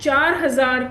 4000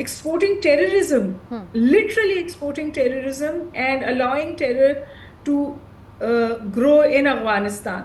exporting terrorism, literally exporting terrorism and allowing terror to grow in Afghanistan.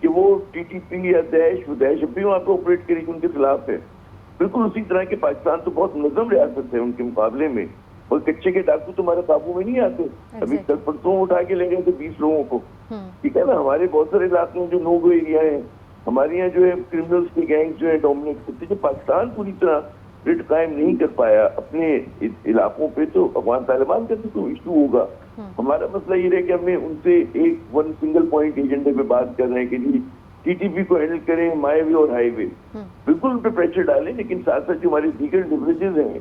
کہ وہ T T P یا داعش اب بھی وہاں پہ آپریٹ کرے گی ان کے خلاف ہے. بالکل اسی طرح کے پاکستان تو بہت منظم ریاست ہے ان کے مقابلے میں, اور کچے کے ڈاکو تمہارے قابو میں نہیں آتے. ابھی کل پرسوں اٹھا کے لے گئے تھے 20 لوگوں کو, ٹھیک ہے نا. ہمارے بہت سارے علاقے ہیں جو نو گو ایریا ہیں, ہمارے یہاں جو ہے کرمنلز کے گینگ جو ہے ڈومینیٹ کرتے ہیں. پاکستان پوری طرح ریٹ قائم نہیں کر پایا اپنے علاقوں پہ, تو افغان طالبان کا تو ایشو ہوگا. ہمارا مسئلہ یہ ہے کہ ہم نے ان سے ایک سنگل پوائنٹ ایجنڈے پہ بات کر رہے ہیں کہ جی ٹی ٹی پی کو ہینڈل کریں, مائی وے اور ہائی وے. بالکل ان پہ پریشر ڈالیں, لیکن ساتھ ساتھ جو ہمارے دیگر لیوریجز ہیں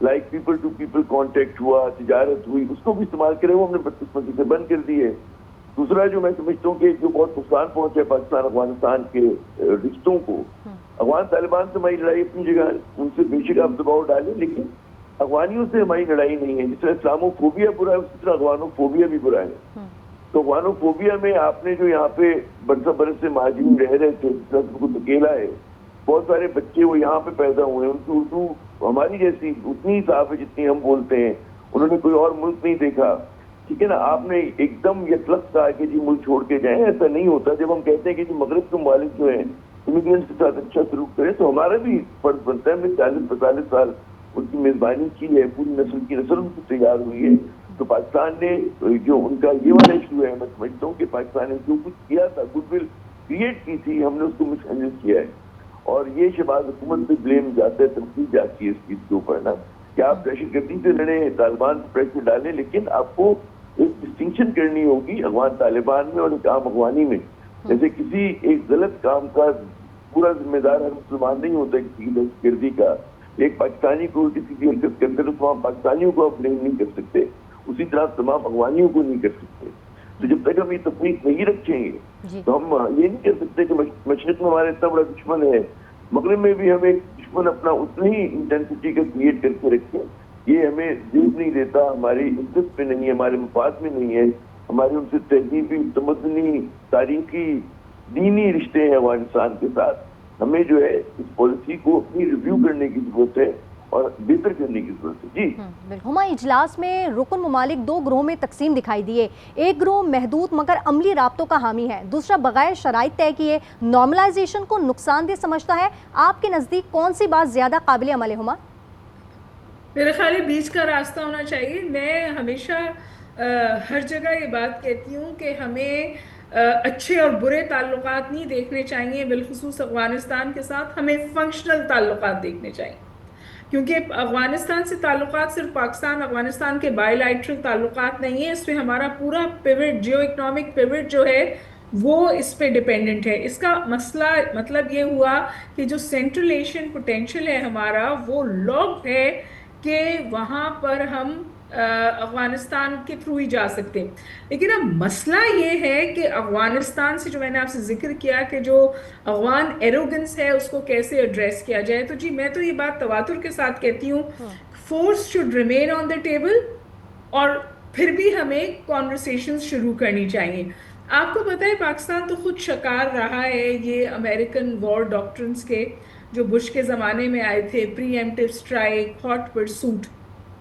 like people to people contact ہوا, تجارت ہوئی, اس کو بھی استعمال کریں. وہ ہم نے بدقسمتی سے بند کر دی ہے. دوسرا جو میں سمجھتا ہوں کہ جو بہت نقصان پہنچا ہے پاکستان افغانستان کے رشتوں کو, افغان طالبان سے ہماری لڑائی اپنی جگہ, ان سے بے شک آپ دباؤ ڈالیں, لیکن افغانیوں سے ہماری لڑائی نہیں ہے. جس طرح اسلامو فوبیا برا ہے اسی طرح افغانو فوبیا بھی برا ہے. تو افغانو فوبیا میں آپ نے جو یہاں پہ برسہ برس سے مہاجرین رہ رہے تھے, جس طرح کو اکیلا ہے, بہت سارے بچے وہ یہاں پہ پیدا ہوئے ہیں, ان کی اردو ہماری جیسی اتنی ہی صاف ہے جتنی ہم بولتے ہیں. انہوں نے کوئی اور ملک نہیں دیکھا, ٹھیک ہے نا. آپ نے ایک دم یکلخ کہا کہ جی ملک چھوڑ کے جائیں, ایسا نہیں ہوتا. جب ہم کہتے ہیں کہ جی مغرب کے ممالک جو ہیں امیگرینٹس کے ساتھ اچھا سلوک کریں, تو ہمارا بھی فرض بنتا ہے. ہم نے 40-45 سال ان کی میزبانی کی ہے, پوری نسل کی نسل ان کی تیار ہوئی ہے. تو پاکستان نے جو ان کا یہ والا ایشو ہے, میں سمجھتا ہوں کہ پاکستان نے جو کچھ کیا تھا, گڈ ول کریٹ کی تھی, ہم نے اس کو مس ہینڈل کیا ہے. اور یہ شہباز حکومت پہ بلیم جاتا ہے, تنقید جاتی ہے اس چیز کے اوپر نا, کہ آپ دہشت گردی سے لڑیں, طالبان پہ پریشر ڈالیں, لیکن آپ کو ایک ڈسٹنکشن کرنی ہوگی افغان طالبان میں اور ایک عام افغانی میں. جیسے کسی ایک غلط کام کا پورا ذمہ دار ہر مسلمان نہیں ہوتا کسی کی دہشت گردی کا. ایک پاکستانی کو کسی کی حرکت کرتے تو تمام پاکستانیوں کو آپ بلیم نہیں کر سکتے, اسی طرح تمام افغانیوں کو نہیں کر سکتے. تو جب تک ہم یہ تفریق نہیں رکھیں گے تو ہم یہ نہیں کر سکتے کہ مشرق میں ہمارا اتنا بڑا دشمن ہے, مغرب میں بھی ہم ایک دشمن اپنا اتنا ہی انٹینسٹی کا کریٹ کر کے رکھیں. یہ ہمیں زیب نہیں دیتا, ہماری عزت پہ نہیں ہے, ہمارے مفاد میں نہیں ہے. ہمارے ان سے تہذیبی, تمدنی, تاریخی, دینی رشتے ہیں افغانستان کے ساتھ. ہمیں جو ہے اس پالیسی کو اپنی ریویو کرنے کی ضرورت ہے اور بہتر کرنے کی ضرورت ہے. جی بالکل. ہمارے اجلاس میں رکن ممالک 2 گروہوں میں تقسیم دکھائی دیے. ایک گروہ محدود مگر عملی رابطوں کا حامی ہے, دوسرا بغیر شرائط طے کیے نارملائزیشن کو نقصان دہ سمجھتا ہے. آپ کے نزدیک کون سی بات زیادہ قابل عمل ہے ہما؟ میرے خیال ہے بیچ کا راستہ ہونا چاہیے. میں ہمیشہ ہر جگہ یہ بات کہتی ہوں کہ ہمیں اچھے اور برے تعلقات نہیں دیکھنے چاہیے, بالخصوص افغانستان کے ساتھ ہمیں فنکشنل تعلقات دیکھنے چاہیے. کیونکہ افغانستان سے تعلقات صرف پاکستان افغانستان کے بائی لائٹرل تعلقات نہیں ہیں, اس پہ ہمارا پورا پیوٹ, جیو اکنامک پیوٹ جو ہے وہ اس پہ ڈیپینڈنٹ ہے. اس کا مسئلہ مطلب یہ ہوا کہ جو سینٹرل ایشین پوٹینشل ہے ہمارا وہ لاکڈ ہے کہ وہاں پر ہم افغانستان کے تھرو ہی جا سکتے ہیں. لیکن اب مسئلہ یہ ہے کہ افغانستان سے جو میں نے آپ سے ذکر کیا کہ جو افغان ایروگنس ہے اس کو کیسے ایڈریس کیا جائے, تو جی میں تو یہ بات تواتر کے ساتھ کہتی ہوں, force should remain on the table, اور پھر بھی ہمیں کانورسیشنز شروع کرنی چاہیے. آپ کو پتہ ہے پاکستان تو خود شکار رہا ہے یہ امریکن وار ڈاکٹرنز کے, جو بش کے زمانے میں آئے تھے, پری ایمپٹیو اسٹرائک, ہاٹ پرسوٹ.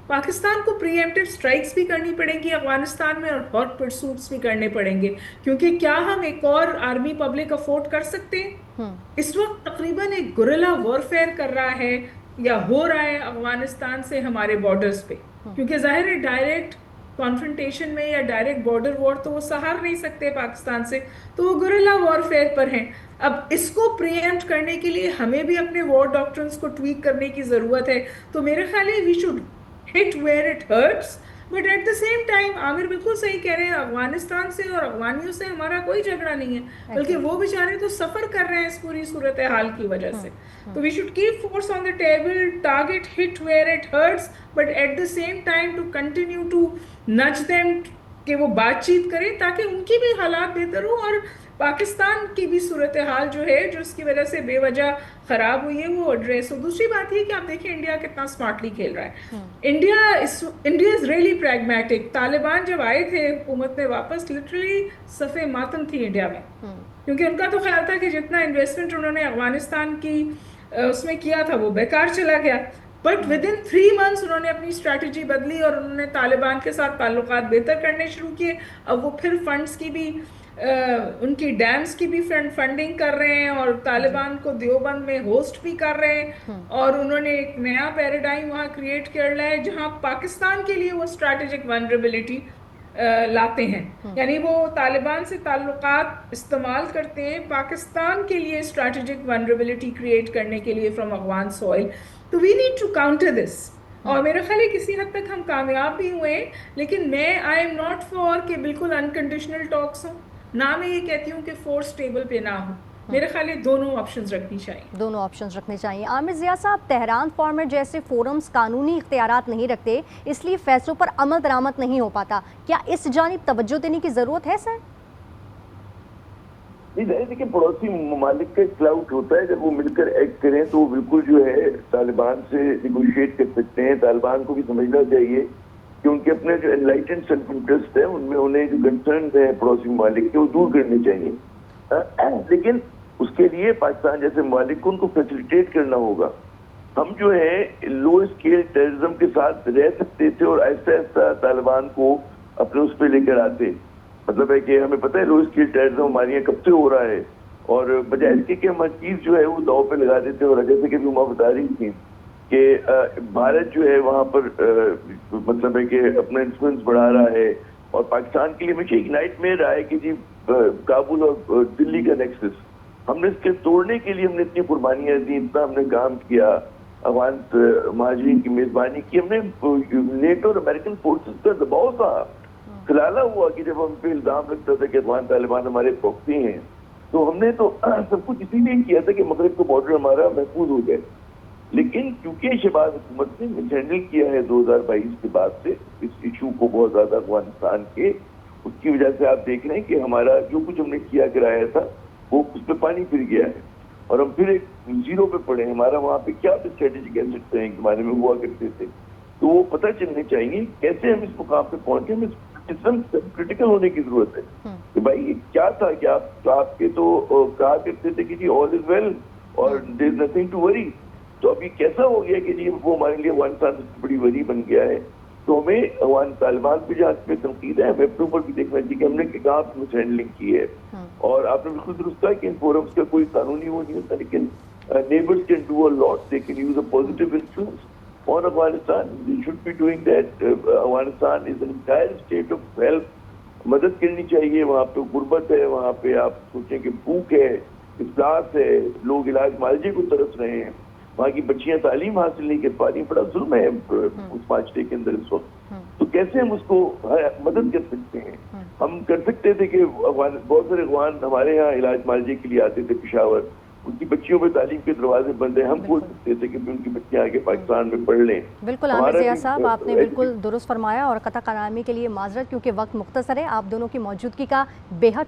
پاکستان کو پری ایمپٹیو اسٹرائکس بھی کرنی پڑیں گی افغانستان میں, اور ہاٹ پرسوٹس بھی کرنے پڑیں گے, کیونکہ کیا ہم ایک اور آرمی پبلک افورڈ کر سکتے ہیں؟ اس وقت تقریباً ایک گوریلا وارفیئر کر رہا ہے یا ہو رہا ہے افغانستان سے ہمارے بارڈرز پہ, کیونکہ ظاہر ہے ڈائریکٹ کانفرنٹیشن میں یا ڈائریکٹ بارڈر وار تو وہ سہار نہیں سکتے پاکستان سے, تو وہ گوریلا وارفیئر پر ہیں. اب اس کو پری ایمپٹ کرنے کے لیے ہمیں بھی اپنے وار ڈاکٹرنز کو ٹویک کرنے کی ضرورت ہے. تو میرے خیال ہے we should hit where it hurts, but at the same time Aamir بالکل صحیح کہہ رہے ہیں, افغانستان سے اور افغانیوں سے ہمارا کوئی جھگڑا نہیں ہے, بلکہ وہ بیچارے تو سفر کر رہے ہیں اس پوری صورتحال کی وجہ سے. تو we should keep force on the table, target hit where it hurts, but at the same time to continue to nudge them کہ وہ بات چیت کریں تاکہ ان کی بھی حالات بہتر ہوں اور پاکستان کی بھی صورتحال جو ہے جو اس کی وجہ سے بے وجہ خراب ہوئی ہے وہ ایڈریس ہو. دوسری بات یہ کہ آپ دیکھیں انڈیا کتنا اسمارٹلی کھیل رہا ہے. India is really pragmatic. Taliban جب آئے تھے حکومت میں واپس, لٹرلی صفے ماتم تھی انڈیا میں, کیونکہ ان کا تو خیال تھا کہ جتنا انویسٹمنٹ انہوں نے افغانستان کی اس میں کیا تھا وہ بیکار چلا گیا. بٹ ود ان 3 months انہوں نے اپنی اسٹریٹجی بدلی اور انہوں نے طالبان کے ساتھ تعلقات بہتر کرنے شروع کیے. اب وہ پھر فنڈس کی بھی ان کی ڈیمز کی بھی فنڈنگ کر رہے ہیں اور طالبان کو دیوبند میں ہوسٹ بھی کر رہے ہیں، اور انہوں نے ایک نیا پیراڈائم وہاں کریٹ کر لیا ہے جہاں پاکستان کے لیے وہ اسٹریٹجک ونربلٹی لاتے ہیں، یعنی وہ طالبان سے تعلقات استعمال کرتے ہیں پاکستان کے لیے اسٹریٹجک ونربلٹی کریٹ کرنے کے لیے فرام افغان سوئل. تو we need to counter this. اور میرا خیال ہے کسی حد تک ہم کامیاب بھی ہوئے ہیں، لیکن میں آئی ایم ناٹ فار کہ بالکل انکنڈیشنل ٹاکس ہوں، نہ میں یہ کہتی ہوں کہ فورس ٹیبل پہ نہ ہو. میرے خیال ہے دونوں آپشنز رکھنی چاہیے. دونوں آپشنز رکھنے چاہیے. عامر ضیاء صاحب، تہران فارمیٹ جیسے فورمز قانونی اختیارات نہیں رکھتے، اس لیے فیصلوں پر عمل درآمد نہیں ہو پاتا. کیا اس جانب توجہ دینے کی ضرورت ہے سر؟ دیکھیں پڑوسی ممالک کا کلاؤٹ ہوتا ہے، جب وہ مل کر ایکٹ کریں تو وہ بالکل جو ہے طالبان سے نیگوشیٹ کر سکتے ہیں. طالبان کو بھی سمجھنا چاہیے کہ ان کے اپنے جو انلائٹنڈ سیلف انٹرسٹ ہے ان میں انہیں جو کنسرنز ہیں پڑوسی ممالک کے وہ دور کرنے چاہیے. لیکن اس کے لیے پاکستان جیسے ممالک کو ان کو فیسیلیٹیٹ کرنا ہوگا. ہم جو ہے لو اسکیل ٹیررزم کے ساتھ رہ سکتے تھے اور آہستہ آہستہ طالبان کو اپنے اس پہ لے کر آتے. مطلب ہے کہ ہمیں پتہ ہے لو اسکیل ٹیررزم ہمارے یہاں کب سے ہو رہا ہے، اور بجائے اس کے کہ ہم ہر چیز جو ہے وہ داؤ پہ لگا دیتے ہیں. اور جیسے کہ ہما بتا رہی تھی کہ بھارت جو ہے وہاں پر مطلب ہے کہ اپنا انفلوئنس بڑھا رہا ہے، اور پاکستان کے لیے ہمیشہ ایک نائٹ میئر رہا ہے کہ جی کابل اور دلی کا نیکسس ہم نے اس کے توڑنے کے لیے ہم نے اتنی قربانیاں دی، اتنا ہم نے کام کیا، افغان مہاجرین کی میزبانی کی، ہم نے نیٹو اور امریکن فورسز کا دباؤ تھا. کھلالا ہوا کہ جب ہم پہ الزام لگتا تھا کہ افغان طالبان ہمارے پروکسی ہیں، تو ہم نے تو سب کچھ اسی لیے کیا تھا کہ مغرب کا بارڈر ہمارا محفوظ ہو جائے. لیکن کیونکہ شہباز حکومت نے مس ہینڈل کیا ہے 2022 کے بعد سے اس ایشو کو بہت زیادہ افغانستان کے، اس کی وجہ سے آپ دیکھ رہے ہیں کہ ہمارا جو کچھ ہم نے کیا کرایا تھا وہ اس پہ پانی پھر گیا ہے، اور ہم پھر ایک زیرو پہ پڑے ہیں. ہمارا وہاں پہ کیا اسٹریٹجک ایسٹس ہیں کے بارے میں ہوا کرتے تھے، تو وہ پتہ چلنے چاہیے کیسے ہم اس مقام پہ پہنچے. ہمیں کرٹیکل ہونے کی ضرورت ہے کہ بھائی یہ کیا تھا کہ آپ کے تو کہا کرتے تھے کہ جی آل از ویل اور دیر از نتھنگ ٹو وری. تو اب یہ کیسا ہو گیا کہ جی وہ ہمارے لیے افغانستان سے بڑی وری بن گیا ہے. تو ہمیں افغان طالبان پہ جہاں پہ تنقید ہے ہمیں اپنے اوپر بھی دیکھنا چاہیے کہ ہم نے کہاں مس ہینڈلنگ کی ہے. اور آپ نے بالکل درست کہا کہ ان فورمز کا کوئی قانونی وہ نہیں ہوتا، لیکن neighbours can do a lot, they can use a positive influence on Afghanistan. We should be doing that. Afghanistan is an entire state of help. مدد کرنی چاہیے. وہاں پہ غربت ہے، وہاں پہ آپ سوچیں کہ بھوک ہے، افلاس ہے، لوگ علاج معالجے کو ترس رہے ہیں، وہاں کی بچیاں تعلیم حاصل نہیں کر پا رہی. بڑا ظلم ہے اس معاشرے کے اندر اس وقت. تو کیسے ہم اس کو مدد کر سکتے ہیں؟ ہم کر سکتے تھے کہ بہت سارے افغان ہمارے یہاں علاج معالجے کے لیے آتے تھے پشاور، ان کی بچیوں پہ تعلیم کے دروازے بند ہیں. ہم بول سکتے تھے کہ ان کی بچیاں آگے پاکستان میں پڑھ لیں. بالکل عامر ضیاء صاحب، آپ نے بالکل درست فرمایا، اور قطع کلامی کے لیے معذرت کیونکہ وقت مختصر ہے. آپ دونوں کی موجودگی کا بے حد